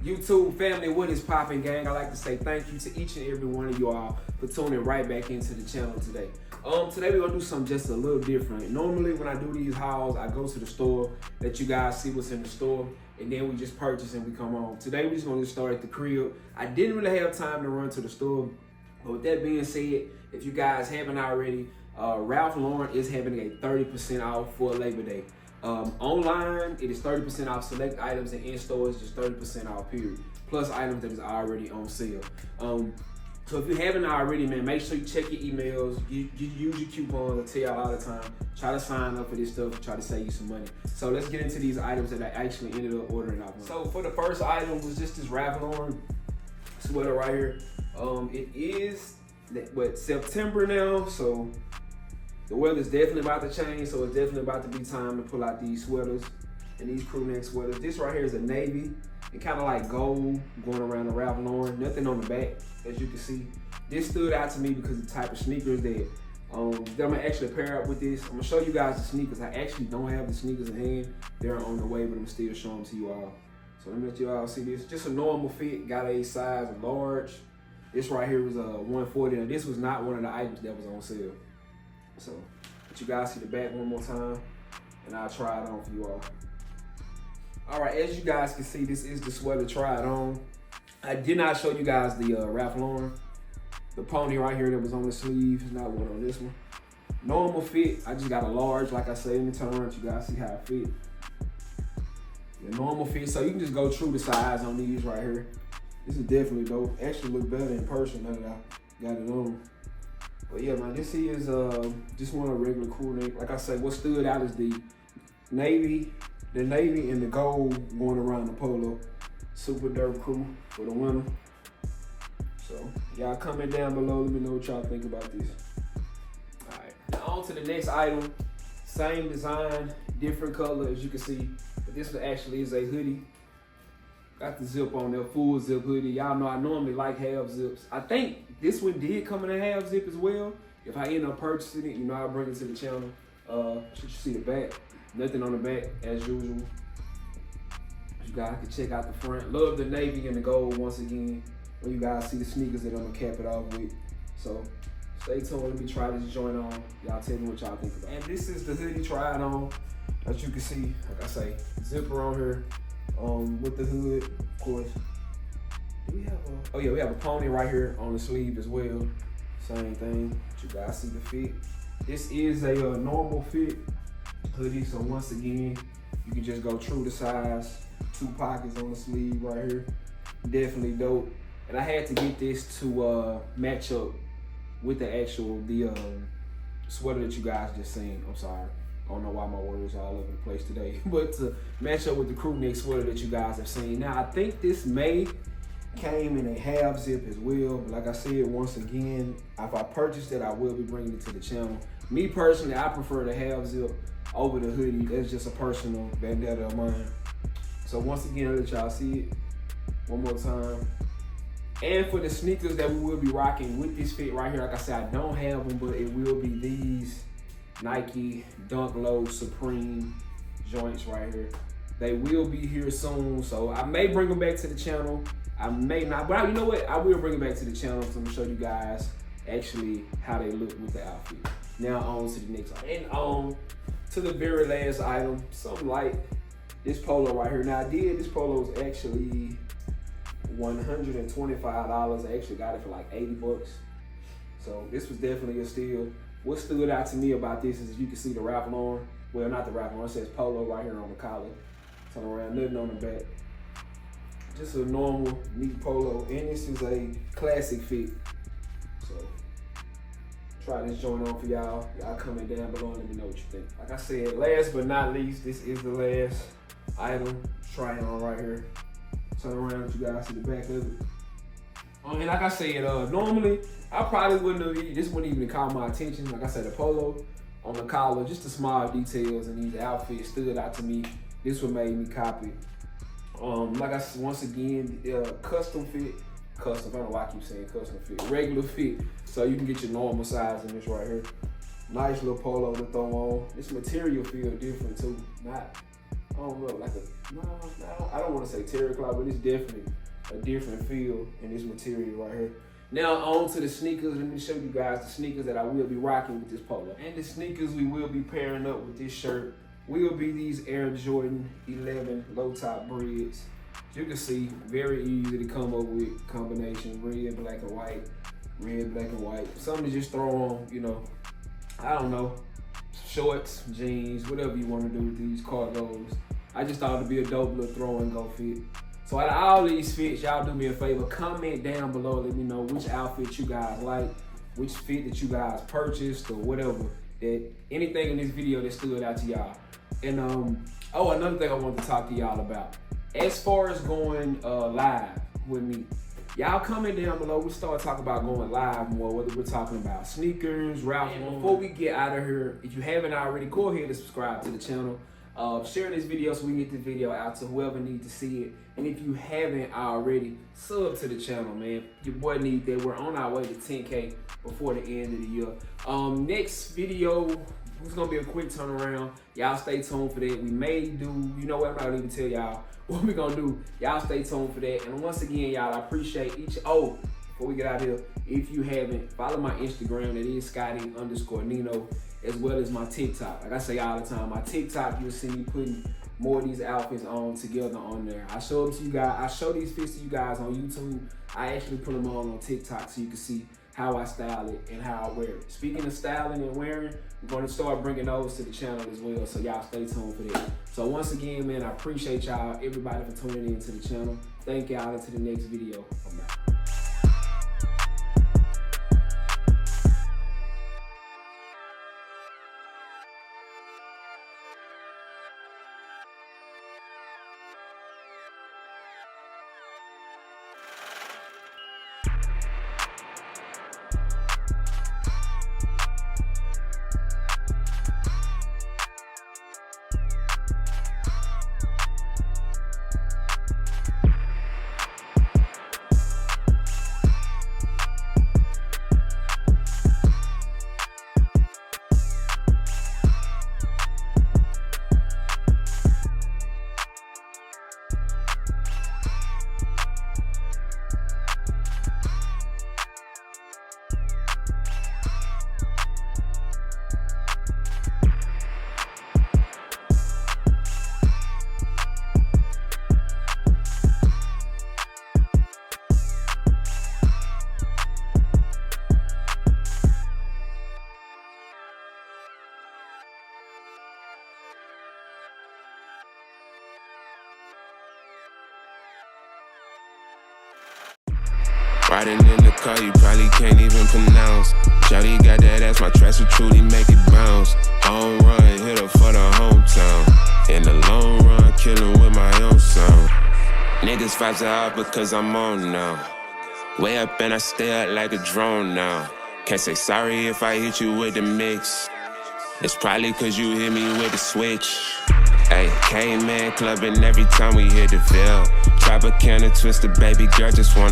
YouTube family, what is poppin', gang? I'd like to say thank you to each and every one of you all for tuning right back into the channel today. Today we're gonna do something just a little different. Normally when I do these hauls, I go to the store, let you guys see what's in the store, and then we just purchase and we come home. Today we're just gonna start at the crib. I didn't really have time to run to the store, but with that being said, if you guys haven't already, Ralph Lauren is having a 30% off for Labor Day. Online, it is 30% off select items, and in stores, just 30% off, period. Plus items that is already on sale. So if you haven't already, man, make sure you check your emails. You use your coupons. I tell y'all all the time. Try to sign up for this stuff. Try to save you some money. So let's get into these items that I actually ended up ordering off. So for the first item was just this Ralph Lauren sweater right here. It is September now, so the weather's definitely about to change. So it's definitely about to be time to pull out these sweaters and these crew neck sweaters. This right here is a navy. It kind of like gold going around the Ralph Lauren. Nothing on the back, as you can see. This stood out to me because of the type of sneakers that I'm gonna actually pair up with this. I'm gonna show you guys the sneakers. I actually don't have the sneakers in hand. They're on the way, but I'm still showing them to you all. So let me let you all see this. Just a normal fit, got a size large. This right here was a 140, and this was not one of the items that was on sale. So let you guys see the back one more time, and I'll try it on for you all. All right, as you guys can see, this is the sweater tried on. I did not show you guys the Ralph Lauren. The pony right here that was on the sleeve is not one on this one. Normal fit, I just got a large, like I said, in the turn around, you guys see how it fit. The normal fit, so you can just go true to size on these right here. This is definitely dope. Actually look better in person now that I got it on. But yeah, man, this is just one of the regular crew neck. Like I said, what stood out is the navy and the gold going around the polo. Super dope crew for the winter. So y'all comment down below, let me know what y'all think about this. All right, now on to the next item. Same design, different color, as you can see. But this one actually is a hoodie. Got the zip on there, full zip hoodie. Y'all know I normally like half zips. I think this one did come in a half zip as well. If I end up purchasing it, you know, I'll bring it to the channel. Should you see the back? Nothing on the back as usual. You guys can check out the front. Love the navy and the gold once again. When you guys see the sneakers that I'm gonna cap it off with. So stay tuned. Let me try this joint on. Y'all tell me what y'all think about it. And this is the hoodie tried on. As you can see, like I say, zipper on here. With the hood, of course. Do we have a? Oh yeah, we have a pony right here on the sleeve as well. Same thing. You guys see the fit. This is a normal fit hoodie, so once again, you can just go true to size. 2 pockets on the sleeve right here. Definitely dope. And I had to get this to match up with the sweater that you guys just seen. I'm sorry. I don't know why my words are all over the place today, but to match up with the crew neck sweater that you guys have seen. Now, I think this may came in a half zip as well, but like I said, once again, if I purchased it, I will be bringing it to the channel. Me personally, I prefer the half zip over the hoodie. That's just a personal vendetta of mine. So once again, I'll let y'all see it one more time. And for the sneakers that we will be rocking with this fit right here, like I said, I don't have them, but it will be these Nike Dunk Low Supreme joints right here. They will be here soon, so I may bring them back to the channel. I may not, but you know what? I will bring them back to the channel, so I'm gonna show you guys actually how they look with the outfit. Now on to the next item. And on to the very last item, something like this polo right here. Now this polo is actually $125. I actually got it for like 80 bucks. So this was definitely a steal. What stood out to me about this is you can see the Ralph Lauren. Well, not the Ralph Lauren, it says Polo right here on the collar. Turn around, nothing on the back. Just a normal, neat polo. And this is a classic fit. So, try this joint on for y'all. Y'all comment down below and let me know what you think. Like I said, last but not least, this is the last item. Try it on right here. Turn around, you guys see the back of it. And like I said, normally, I probably this wouldn't even caught my attention. Like I said, the polo on the collar, just the small details in these outfits stood out to me. This one made me copy. Like I said, once again, custom fit. Custom, I don't know why I keep saying custom fit. Regular fit, so you can get your normal size in this right here. Nice little polo to throw on. This material feel different too. Not I don't know, like no, I don't want to say terry cloth, but it's definitely a different feel in this material right here. Now on to the sneakers. Let me show you guys the sneakers that I will be rocking with this polo. And the sneakers we will be pairing up with this shirt will be these Air Jordan 11 low top breads. As you can see, very easy to come up with combination, red, black, and white. Red, black, and white. Something to just throw on, you know, I don't know, shorts, jeans, whatever you want to do with these cargos. I just thought it'd be a dope little throw and go fit. So out of all these fits, y'all do me a favor, comment down below, let me know which outfit you guys like, which fit that you guys purchased or whatever, that anything in this video that stood out to y'all. And oh, another thing I wanted to talk to y'all about. As far as going live with me, y'all comment down below. We start talking about going live more, whether we're talking about sneakers, Ralph. Before we get out of here, if you haven't already, go ahead and subscribe to the channel. Share this video so we can get the video out to whoever needs to see it. And if you haven't already, sub to the channel, man. Your boy needs that. We're on our way to 10K before the end of the year. Next video, it's gonna be a quick turnaround. Y'all stay tuned for that. We may do, you know what, I'm not gonna even tell y'all what we're gonna do. Y'all stay tuned for that. And once again, y'all, I appreciate each, before we get out here, if you haven't, follow my Instagram, that is Scotty_Nino, as well as my TikTok. Like I say all the time, my TikTok, you'll see me putting more of these outfits on together on there. I show them to you guys, I show these fits to you guys on YouTube. I actually put them on TikTok so you can see how I style it and how I wear it. Speaking of styling and wearing, we're gonna start bringing those to the channel as well, so y'all stay tuned for that. So once again, man, I appreciate y'all, everybody, for tuning in to the channel. Thank y'all. Until the next video. I'm out. Riding in the car, you probably can't even pronounce. Shawty got that ass, my tracks will truly make it bounce. Home run, hit her for the hometown. In the long run, killing with my own sound. Niggas vibes are out because I'm on now. Way up and I stay up like a drone now. Can't say sorry if I hit you with the mix. It's probably cause you hit me with the switch. Ayy, came in clubbing every time we hit the Ville. Chop a can of Twister, baby girl just wanna